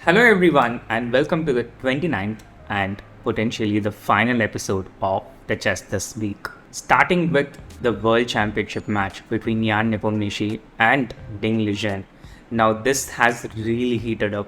Hello, everyone, and welcome to the 29th and potentially the final episode of the Chess This Week. Starting with the World Championship match between Jan Nepomniachtchi and Ding Liren. Now, this has really heated up.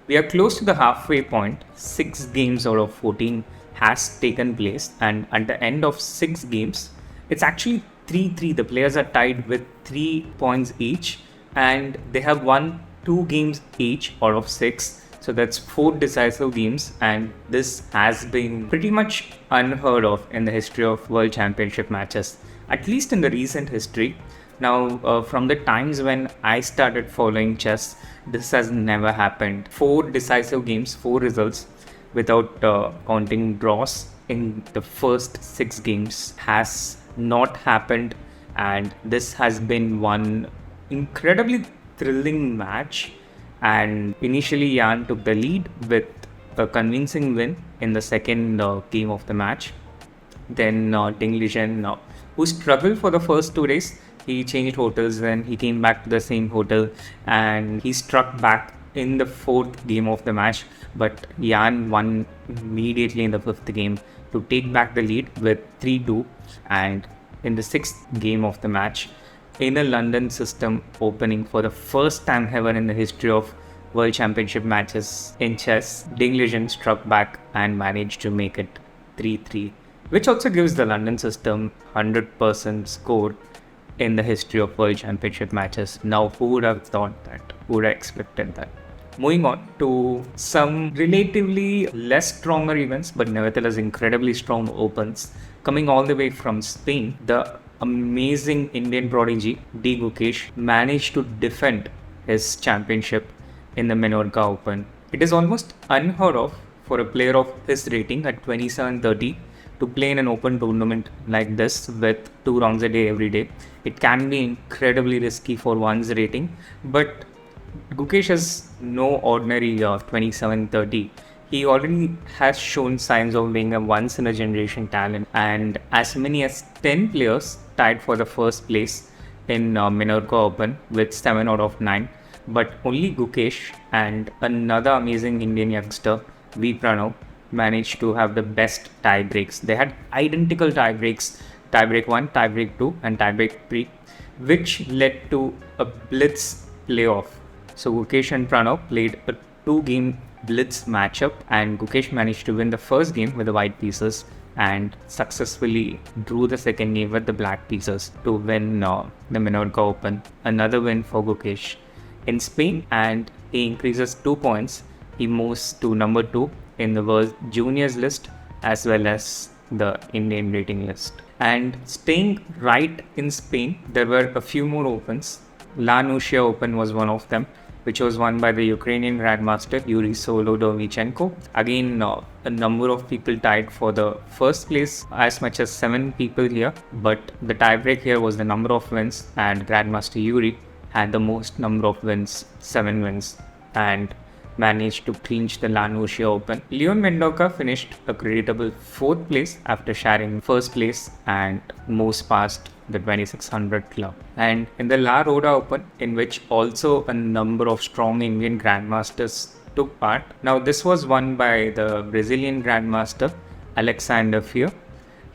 We are close to the halfway point. 6 games out of 14 has taken place, and at the end of 6 games, it's actually 3-3. The players are tied with 3 points each, and they have won 2 games each out of 6. So that's 4 decisive games, and this has been pretty much unheard of in the history of World Championship matches, at least in the recent history. Now, from the times when I started following chess, this has never happened. 4 decisive games, 4 results without counting draws in the first 6 games has not happened, and this has been one incredibly thrilling match. And initially Jan took the lead with a convincing win in the second game of the match. Then Ding Liren, who struggled for the first 2 days, he changed hotels, then he came back to the same hotel and he struck back in the 4th game of the match. But Jan won immediately in the 5th game to take back the lead with 3-2. And in the 6th game of the match, in a London system opening for the first time ever in the history of World Championship matches in chess, Ding Liren struck back and managed to make it 3-3, which also gives the London system 100% score in the history of World Championship matches. Now, who would have thought that? Who would have expected that? Moving on to some relatively less stronger events, but nevertheless incredibly strong opens. Coming all the way from Spain, the amazing Indian prodigy D. Gukesh managed to defend his championship in the Minorca Open. It is almost unheard of for a player of his rating at 27-30 to play in an open tournament like this with 2 rounds a day every day. It can be incredibly risky for one's rating, but Gukesh is no ordinary 27-30. He already has shown signs of being a once-in-a-generation talent, and as many as 10 players tied for the first place in Minorca Open with 7 out of 9. But only Gukesh and another amazing Indian youngster, V. Pranav, managed to have the best tie breaks. They had identical tie breaks, tie break 1, tie break 2 and tie break 3, which led to a blitz playoff. So Gukesh and Pranav played a 2-game blitz matchup, and Gukesh managed to win the first game with the white pieces and successfully drew the second game with the black pieces to win the Minorca Open. Another win for Gukesh in Spain, and he increases 2 points. He moves to number 2 in the world juniors list as well as the Indian rating list. And staying right in Spain, there were a few more opens. Nucia Open was one of them, which was won by the Ukrainian Grandmaster Yuri Solodovichenko. Again, a number of people tied for the first place, as much as 7 people here. But the tiebreak here was the number of wins, and Grandmaster Yuri had the most number of wins, 7 wins, and managed to clinch the Nucia Open. Leon Mendonca finished a creditable 4th place after sharing first place and moves past the 2600 club. And in the Roda Open, in which also a number of strong Indian grandmasters took part. Now, this was won by the Brazilian grandmaster Alexander Fier.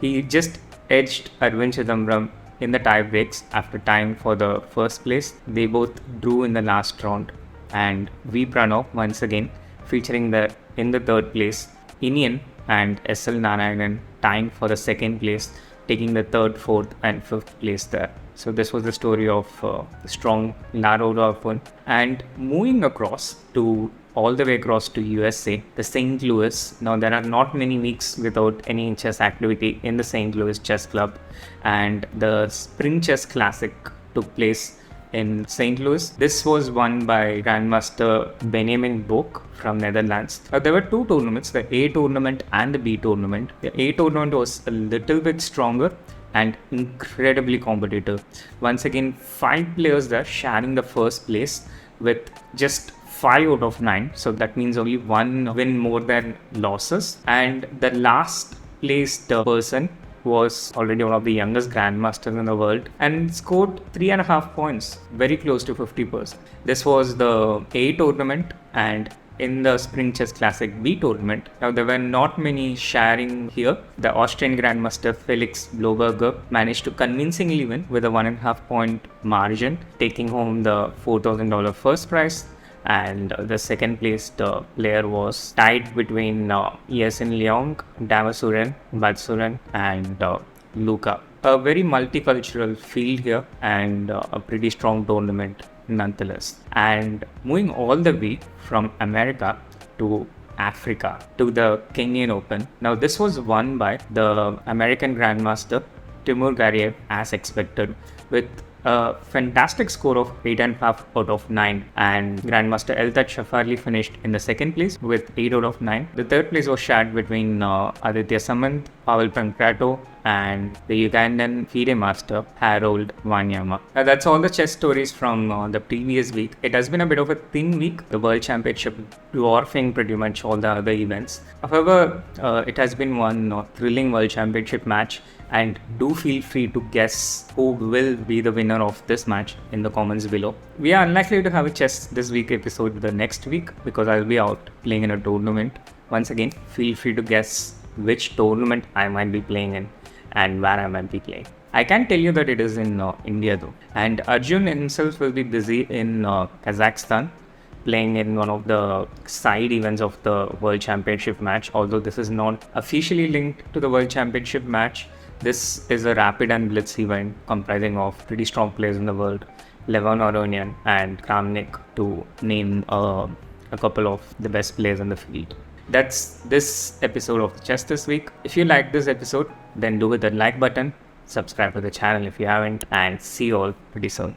He just edged Arvind Chidambaram in the tie breaks after tying for the first place. They both drew in the last round, and V. Pranav once again featuring in the 3rd place, Inian and S.L. Narayanan tying for the 2nd place, taking the 3rd, 4th and 5th place there. So this was the story of the strong Roda Open. And moving across to all the way across to USA, the St. Louis. Now, there are not many weeks without any chess activity in the St. Louis Chess Club, and the Spring Chess Classic took place in St. Louis. This was won by Grandmaster Benjamin Bok from Netherlands. There were 2 tournaments, the A tournament and the B tournament. The A tournament was a little bit stronger and incredibly competitive. Once again, 5 players there sharing the first place with just 5 out of 9. So that means only 1 win more than losses. And the last placed person was already one of the youngest grandmasters in the world and scored 3.5 points, very close to 50%. This was the A tournament, and in the Spring Chess Classic B tournament. Now, there were not many sharing here. The Austrian Grandmaster Felix Bloberger managed to convincingly win with a 1.5 point margin, taking home the $4,000 first prize. And the second place player was tied between Yasin Leong, Damasuren, Batsuren, and Luca. A very multicultural field here and a pretty strong tournament nonetheless. And moving all the way from America to Africa to the Kenyan Open. Now, this was won by the American Grandmaster Timur Gariev as expected, with a fantastic score of 8.5 out of 9, and Grandmaster Eltat Shafarli finished in the second place with 8 out of 9. The third place was shared between Aditya Samant, Pavel Pancrato, and the Ugandan FIDE master Harold Wanyama. That's all the chess stories from the previous week. It has been a bit of a thin week, the World Championship dwarfing pretty much all the other events. However, it has been one thrilling World Championship match, and do feel free to guess who will be the winner of this match in the comments below. We are unlikely to have a Chess This Week episode the next week because I'll be out playing in a tournament. Once again, feel free to guess which tournament I might be playing in and where I might be playing. I can tell you that it is in India though, and Arjun himself will be busy in Kazakhstan playing in one of the side events of the World Championship match. Although this is not officially linked to the World Championship match, this is a rapid and blitz event comprising of pretty strong players in the world, Levon Aronian and Kramnik, to name a couple of the best players in the field. That's this episode of Chess This Week. If you like this episode, then do hit the like button, subscribe to the channel if you haven't, and see you all pretty soon.